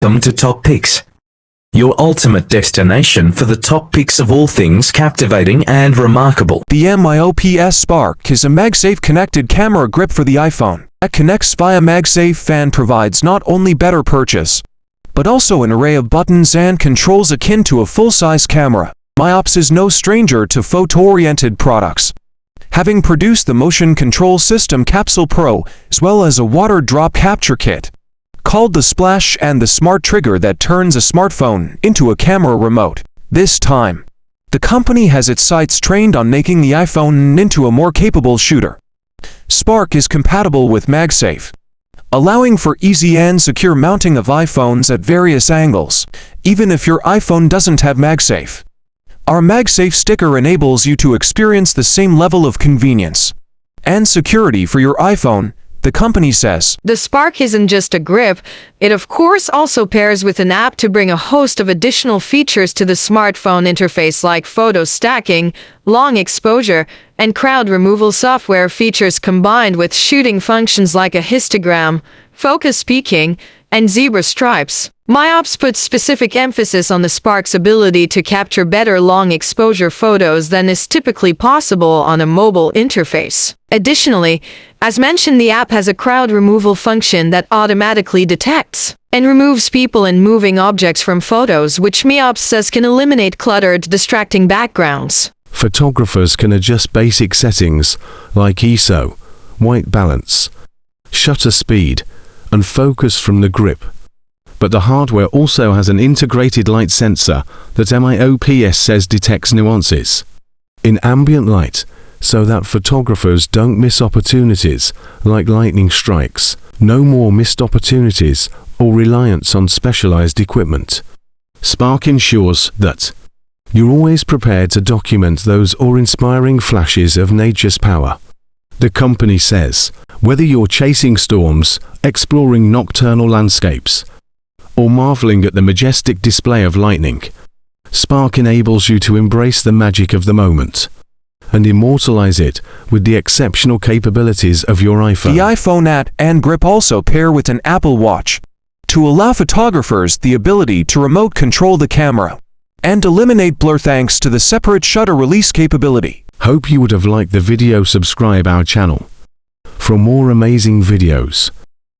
Welcome to Top Picks, your ultimate destination for the top picks of all things captivating and remarkable. The MIOPS Spark is a MagSafe connected camera grip for the iPhone that connects via MagSafe and provides not only better purchase, but also an array of buttons and controls akin to a full-size camera. MIOPS is no stranger to photo-oriented products, having produced the motion control system Capsule Pro, as well as a water drop capture kit called the Splash and the smart trigger that turns a smartphone into a camera remote. This time, the company has its sights trained on making the iPhone into a more capable shooter. Spark is compatible with MagSafe, allowing for easy and secure mounting of iPhones at various angles, even if your iPhone doesn't have MagSafe. Our MagSafe sticker enables you to experience the same level of convenience and security for your iPhone, the company says. The Spark isn't just a grip, it of course also pairs with an app to bring a host of additional features to the smartphone interface like photo stacking, long exposure, and crowd removal software features combined with shooting functions like a histogram, focus peaking, and zebra stripes. MIOPS puts specific emphasis on the Spark's ability to capture better long exposure photos than is typically possible on a mobile interface. Additionally, as mentioned, the app has a crowd removal function that automatically detects and removes people and moving objects from photos, which MIOPS says can eliminate cluttered, distracting backgrounds. Photographers can adjust basic settings like ISO, white balance, shutter speed, and focus from the grip. But the hardware also has an integrated light sensor that MIOPS says detects nuances in ambient light, so that photographers don't miss opportunities like lightning strikes. No more missed opportunities or reliance on specialized equipment. Spark ensures that you're always prepared to document those awe-inspiring flashes of nature's power. The company says, whether you're chasing storms, exploring nocturnal landscapes, or marveling at the majestic display of lightning, Spark enables you to embrace the magic of the moment and immortalize it with the exceptional capabilities of your iPhone. The iPhone app and grip also pair with an Apple Watch to allow photographers the ability to remote control the camera and eliminate blur thanks to the separate shutter release capability. Hope you would have liked the video. Subscribe our channel for more amazing videos.